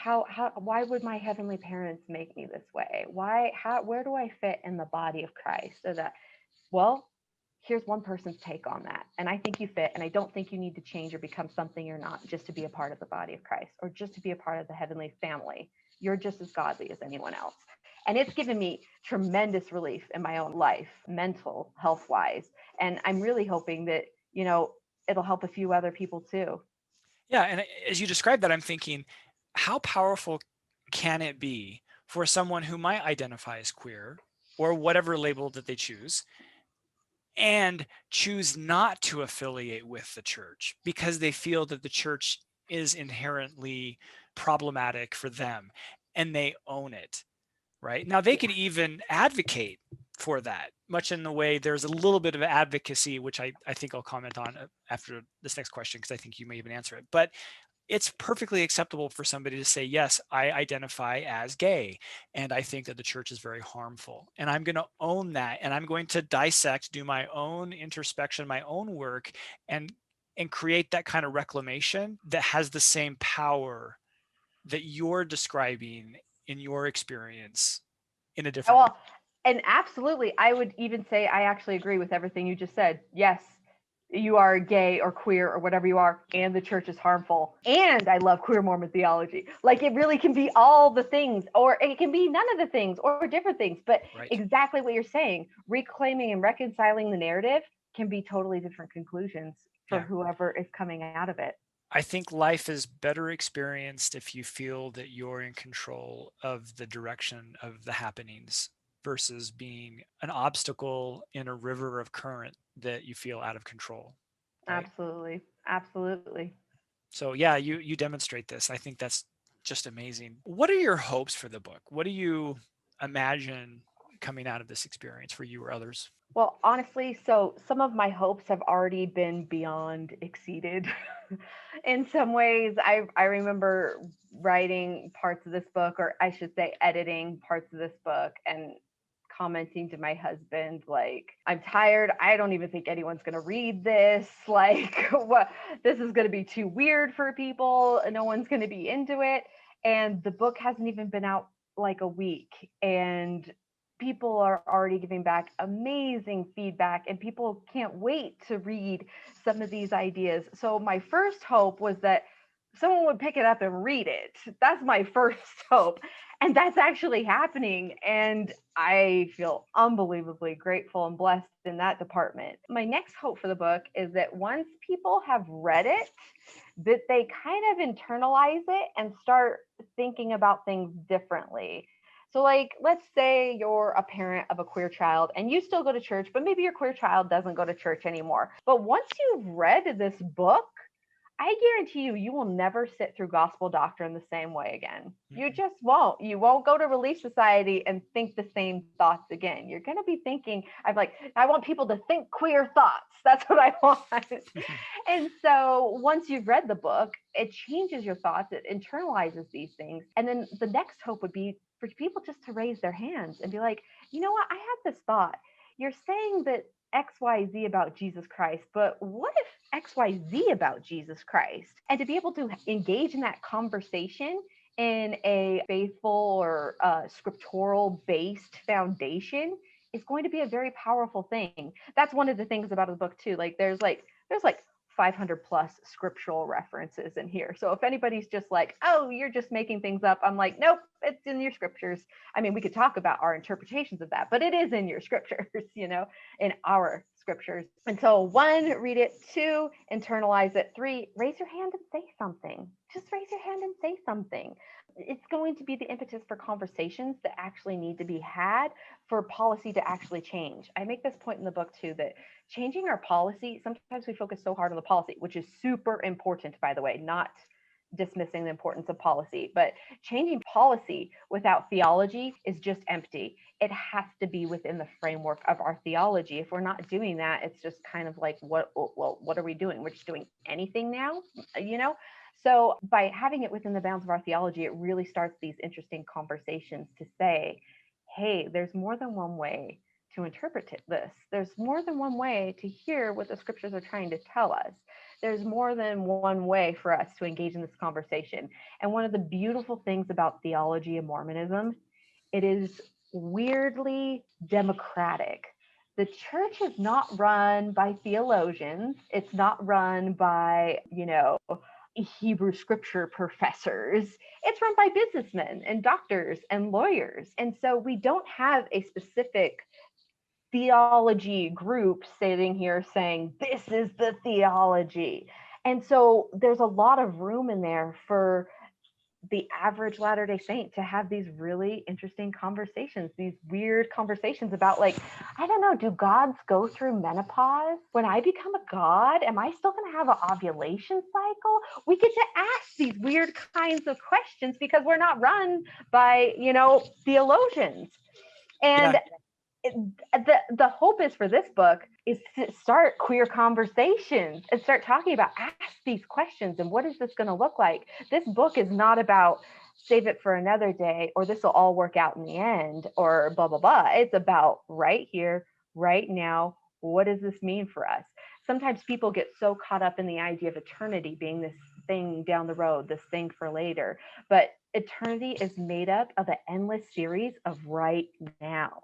why would my heavenly parents make me this way? Where do I fit in the body of Christ? So that, well, here's one person's take on that. And I think you fit, and I don't think you need to change or become something you're not just to be a part of the body of Christ or just to be a part of the heavenly family. You're just as godly as anyone else. And it's given me tremendous relief in my own life, mental health wise. And I'm really hoping that, it'll help a few other people too. Yeah. And as you describe that, I'm thinking, how powerful can it be for someone who might identify as queer or whatever label that they choose and choose not to affiliate with the church because they feel that the church is inherently problematic for them and they own it, right? Now, they could even advocate for that, much in the way there's a little bit of advocacy, which I think I'll comment on after this next question, because I think you may even answer it. But it's perfectly acceptable for somebody to say, yes, I identify as gay, and I think that the church is very harmful. And I'm going to own that, and I'm going to dissect, do my own introspection, my own work, and create that kind of reclamation that has the same power that you're describing in your experience in a different way. Well, and absolutely, I would even say I actually agree with everything you just said. Yes, you are gay or queer or whatever you are, and the church is harmful. And I love queer Mormon theology. Like, it really can be all the things, or it can be none of the things, or different things. But Right. exactly what you're saying, reclaiming and reconciling the narrative can be totally different conclusions for whoever is coming out of it. I think life is better experienced if you feel that you're in control of the direction of the happenings versus being an obstacle in a river of current that you feel out of control. Right? Absolutely. So yeah, you demonstrate this. I think that's just amazing. What are your hopes for the book? What do you imagine coming out of this experience for you or others? Well, honestly, so some of my hopes have already been beyond exceeded. In some ways, I remember writing parts of this book, or I should say editing parts of this book, and commenting to my husband, like, I'm tired. I don't even think anyone's going to read this. Like, what? This is going to be too weird for people. No one's going to be into it. And the book hasn't even been out like a week. And people are already giving back amazing feedback, and people can't wait to read some of these ideas. So my first hope was that someone would pick it up and read it. That's my first hope. And that's actually happening. And I feel unbelievably grateful and blessed in that department. My next hope for the book is that once people have read it, that they kind of internalize it and start thinking about things differently. So like, let's say you're a parent of a queer child and you still go to church, but maybe your queer child doesn't go to church anymore. But once you've read this book, I guarantee you, you will never sit through gospel doctrine the same way again. You just won't. You won't go to Relief Society and think the same thoughts again. You're going to be thinking, I want people to think queer thoughts. That's what I want. And so once you've read the book, it changes your thoughts. It internalizes these things. And then the next hope would be for people just to raise their hands and be like, you know what? I had this thought. You're saying that XYZ about Jesus Christ, but what if XYZ about Jesus Christ? And to be able to engage in that conversation in a faithful or scriptural based foundation is going to be a very powerful thing. That's one of the things about the book too. Like there's 500 plus scriptural references in here. So if anybody's just like, oh, you're just making things up, I'm like, nope, it's in your scriptures. I mean, we could talk about our interpretations of that, but it is in your scriptures, in our scriptures. And so 1, read it. 2, internalize it. 3, raise your hand and say something. Just raise your hand and say something. It's going to be the impetus for conversations that actually need to be had for policy to actually change. I make this point in the book too, that changing our policy, sometimes we focus so hard on the policy, which is super important, by the way, not dismissing the importance of policy, but changing policy without theology is just empty. It has to be within the framework of our theology. If we're not doing that, it's just kind of like, what are we doing? We're just doing anything now, So by having it within the bounds of our theology, it really starts these interesting conversations to say, hey, there's more than one way to interpret this. There's more than one way to hear what the scriptures are trying to tell us. There's more than one way for us to engage in this conversation. And one of the beautiful things about theology and Mormonism, it is weirdly democratic. The church is not run by theologians. It's not run by, Hebrew scripture professors. It's run by businessmen and doctors and lawyers. And so we don't have a specific theology group sitting here saying, this is the theology. And so there's a lot of room in there for the average Latter-day Saint to have these really interesting conversations, these weird conversations about like, I don't know, do gods go through menopause? When I become a god, am I still going to have an ovulation cycle? We get to ask these weird kinds of questions because we're not run by, theologians. And Yeah. The hope is for this book is to start queer conversations and start talking about, ask these questions and what is this going to look like? This book is not about save it for another day or this will all work out in the end or blah, blah, blah. It's about right here, right now. What does this mean for us? Sometimes people get so caught up in the idea of eternity being this thing down the road, this thing for later. But eternity is made up of an endless series of right now.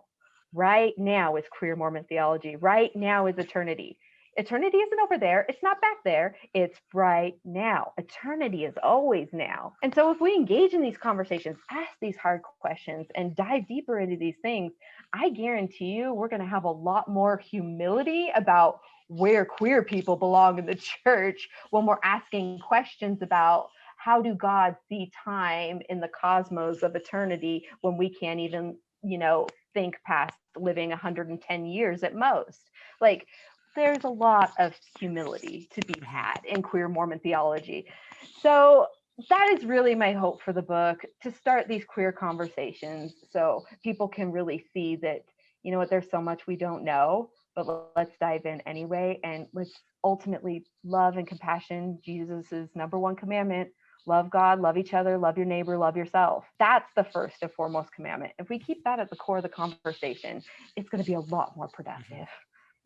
Right now is queer Mormon theology. Right now is eternity. Eternity isn't over there. It's not back there. It's right now. Eternity is always now. And so if we engage in these conversations, ask these hard questions and dive deeper into these things, I guarantee you we're going to have a lot more humility about where queer people belong in the church when we're asking questions about how do God see time in the cosmos of eternity when we can't even, think past living 110 years at most. Like, there's a lot of humility to be had in queer Mormon theology. So that is really my hope for the book, to start these queer conversations so people can really see that, there's so much we don't know, but let's dive in anyway. And let's ultimately love and compassion, Jesus's number one commandment. Love God, love each other, love your neighbor, love yourself. That's the first and foremost commandment. If we keep that at the core of the conversation, it's going to be a lot more productive.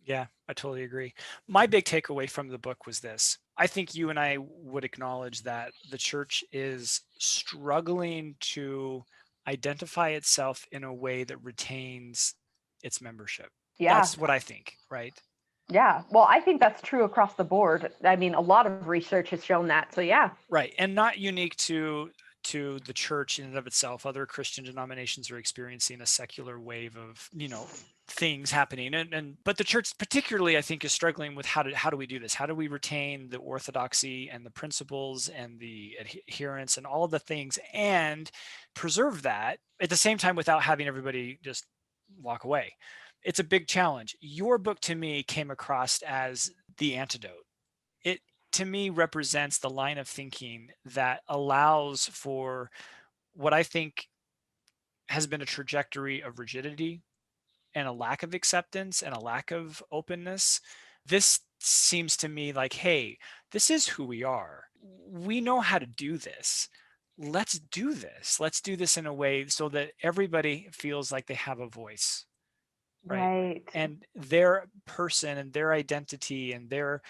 Yeah, I totally agree. My big takeaway from the book was this. I think you and I would acknowledge that the church is struggling to identify itself in a way that retains its membership. Yeah. That's what I think, right? Yeah. Well, I think that's true across the board. I mean, a lot of research has shown that. So yeah. Right. And not unique to to the church in and of itself. Other Christian denominations are experiencing a secular wave of, things happening. But the church particularly, I think, is struggling with how do we do this? How do we retain the orthodoxy and the principles and the adherence and all the things and preserve that at the same time without having everybody just walk away? It's a big challenge. Your book to me came across as the antidote. It to me represents the line of thinking that allows for what I think has been a trajectory of rigidity and a lack of acceptance and a lack of openness. This seems to me like, hey, this is who we are. We know how to do this. Let's do this. Let's do this in a way so that everybody feels like they have a voice. Right. And their person and their identity and their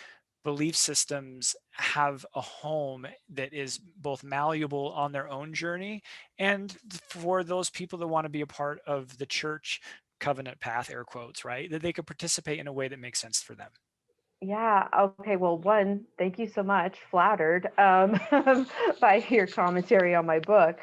belief systems have a home that is both malleable on their own journey and for those people that want to be a part of the church covenant path, air quotes, right? That they could participate in a way that makes sense for them. Yeah. Okay. Well, one, thank you so much. Flattered by your commentary on my book.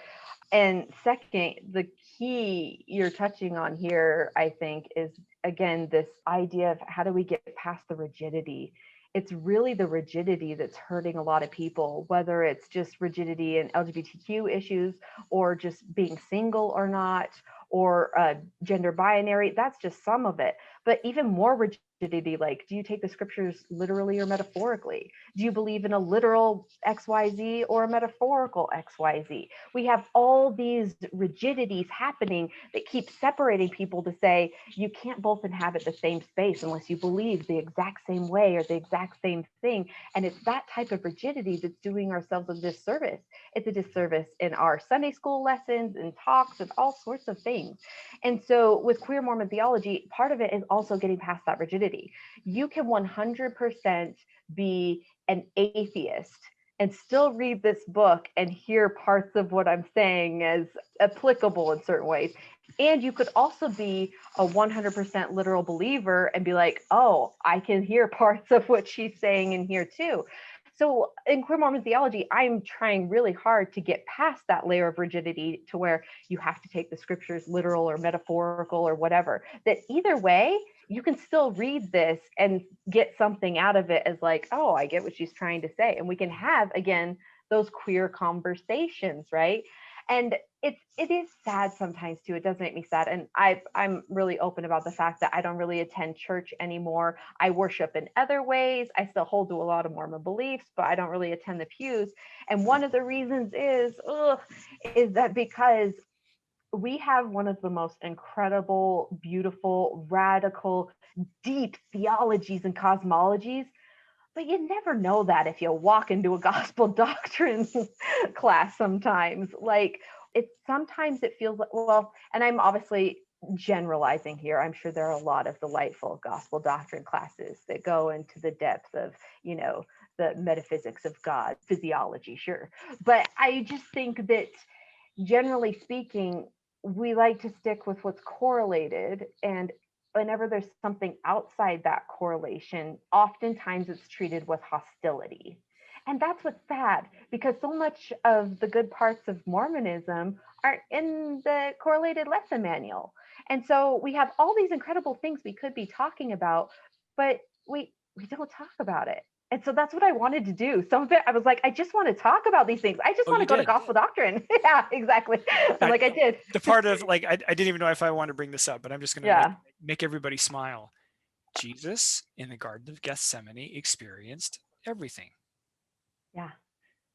And second, the key you're touching on here, I think, is again, this idea of how do we get past the rigidity? It's really the rigidity that's hurting a lot of people, whether it's just rigidity in LGBTQ issues or just being single or not, or gender binary. That's just some of it. But even more rigidity, like, do you take the scriptures literally or metaphorically? Do you believe in a literal XYZ or a metaphorical XYZ? We have all these rigidities happening that keep separating people to say you can't both inhabit the same space unless you believe the exact same way or the exact same thing. And it's that type of rigidity that's doing ourselves a disservice. It's a disservice in our Sunday school lessons and talks and all sorts of things. And so with queer Mormon theology, part of it is also getting past that rigidity. You can 100% be an atheist and still read this book and hear parts of what I'm saying as applicable in certain ways. And you could also be a 100% literal believer and be like, oh, I can hear parts of what she's saying in here too. So in queer Mormon theology, I'm trying really hard to get past that layer of rigidity to where you have to take the scriptures literal or metaphorical or whatever, that either way, you can still read this and get something out of it as like, oh, I get what she's trying to say. And we can have, again, those queer conversations, right? And it is sad sometimes too. It does make me sad. And I'm really open about the fact that I don't really attend church anymore. I worship in other ways. I still hold to a lot of Mormon beliefs, but I don't really attend the pews. And one of the reasons is that because we have one of the most incredible, beautiful, radical, deep theologies and cosmologies. But you never know that if you walk into a gospel doctrine class sometimes. Like sometimes it feels like, well, and I'm obviously generalizing here. I'm sure there are a lot of delightful gospel doctrine classes that go into the depth of, the metaphysics of God, physiology, sure. But I just think that generally speaking, we like to stick with what's correlated, and whenever there's something outside that correlation, oftentimes it's treated with hostility. And that's what's sad, because so much of the good parts of Mormonism are in the correlated lesson manual. And so we have all these incredible things we could be talking about, but we don't talk about it. And so that's what I wanted to do. Some of it, I was like, I just want to talk about these things. I just want to go to gospel doctrine. Yeah, exactly. I did. The part of like, I didn't even know if I want to bring this up, but I'm just going to make everybody smile. Jesus in the Garden of Gethsemane experienced everything. Yeah.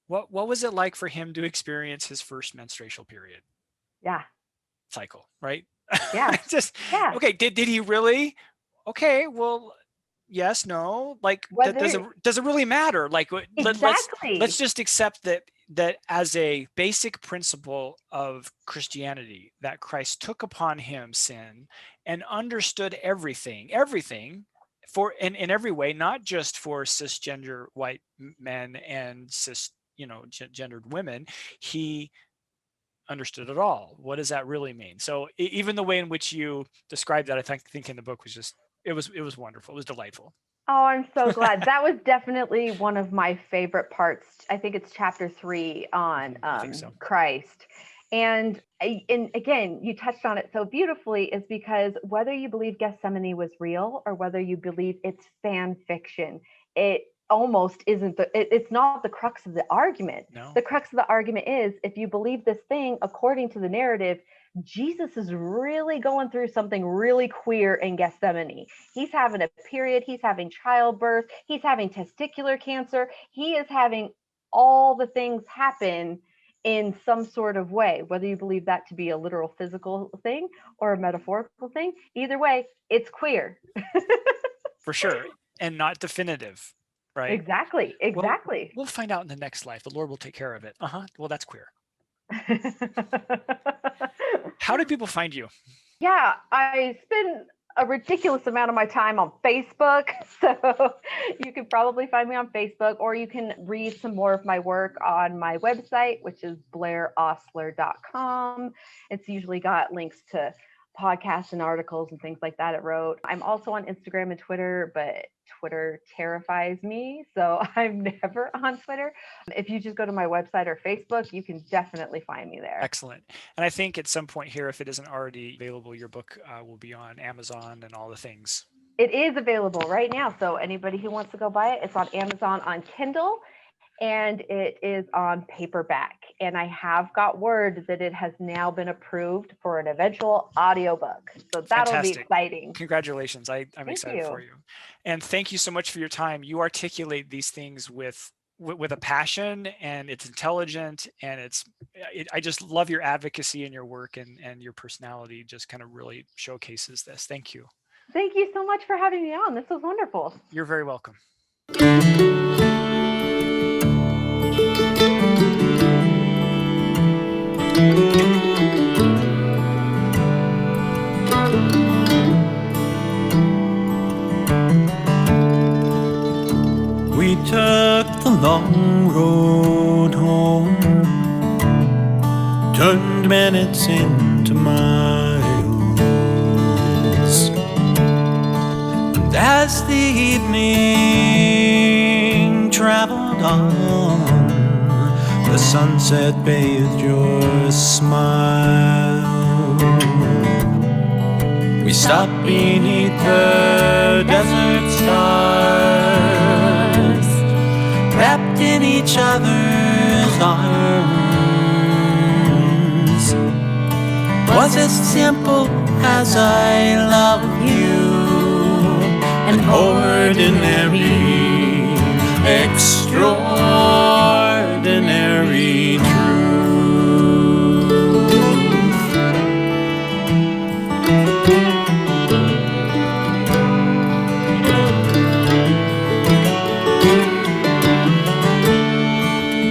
What was it like for him to experience his first menstrual period? Yeah. Cycle, right? Yeah. Okay. Did he really? Okay. Well, yes, no. Like, does it really matter? Like, exactly. Let's just accept that as a basic principle of Christianity, that Christ took upon him sin and understood everything for in every way, not just for cisgender white men and gendered women. He understood it all. What does that really mean? So even the way in which you described that, I think in the book was just it was wonderful. It was delightful. Oh, I'm so glad. That was definitely one of my favorite parts. I think it's chapter 3 on I think so. Christ. And again, you touched on it so beautifully, is because whether you believe Gethsemane was real or whether you believe it's fan fiction, it almost isn't it's not the crux of the argument. No. The crux of the argument is, if you believe this thing according to the narrative, Jesus is really going through something really queer in Gethsemane. He's having a period, he's having childbirth, he's having testicular cancer, he is having all the things happen in some sort of way, whether you believe that to be a literal physical thing or a metaphorical thing. Either way, it's queer. For sure. And not definitive, right? Exactly. We'll find out in the next life. The Lord will take care of it. Well, that's queer. How do people find you? Yeah, I spend a ridiculous amount of my time on Facebook. So you can probably find me on Facebook, or you can read some more of my work on my website, which is blaireostler.com. It's usually got links to podcasts and articles and things like that I wrote. I'm also on Instagram and Twitter, but Twitter terrifies me, so I'm never on Twitter. If you just go to my website or Facebook, you can definitely find me there. Excellent. And I think at some point here, if it isn't already available, your book will be on Amazon and all the things. It is available right now, so anybody who wants to go buy it, it's on Amazon on Kindle, and it is on paperback. And I have got word that it has now been approved for an eventual audiobook. So that'll Fantastic. be exciting. Congratulations. I'm excited for you. And thank you so much for your time. You articulate these things with a passion, and it's intelligent, and I just love your advocacy and your work, and your personality just kind of really showcases this. Thank you. Thank you so much for having me on. This was wonderful. You're very welcome. We took the long road home, turned minutes into miles, and as the evening traveled on, the sunset bathed your smile. We stopped beneath the desert stars, wrapped in each other's arms. Was as simple as I love you, an ordinary, extraordinary truth.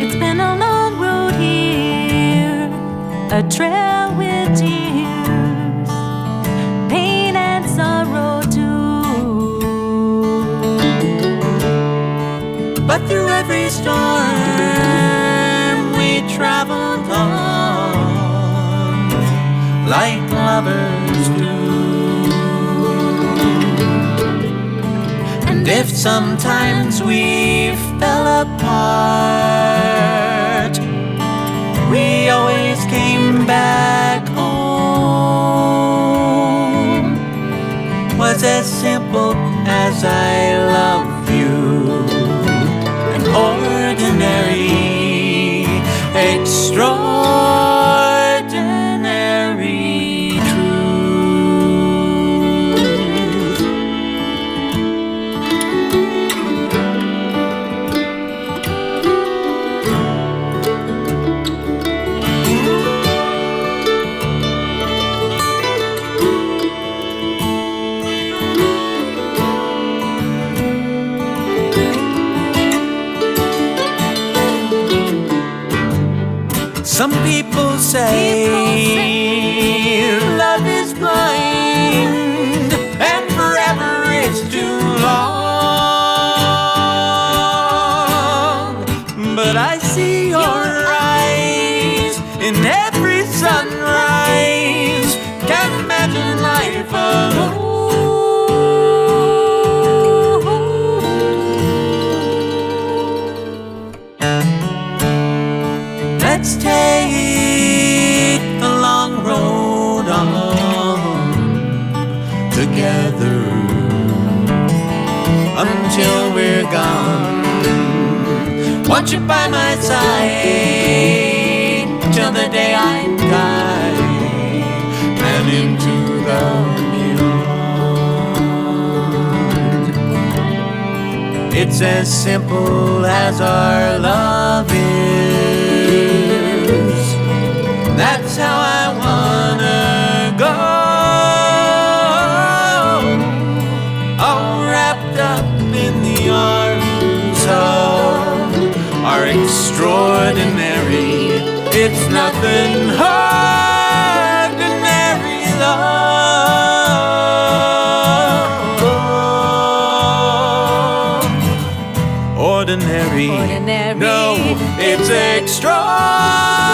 It's been a long road here, a trail with tears, pain and sorrow too. But through every storm we traveled on, like lovers do. And if sometimes we fell apart, we always came back home. Was as simple as I love you, an ordinary, extraordinary truth. Some people say love is blind and forever is too long. But I see your eyes in every sunrise. Can't imagine life alone. together until we're gone. Want you by my side till the day I die and into the beyond. It's as simple as our love is. That's how I wanna go, all wrapped up in the arms of our extraordinary, it's nothing ordinary love. Ordinary. No, it's extraordinary.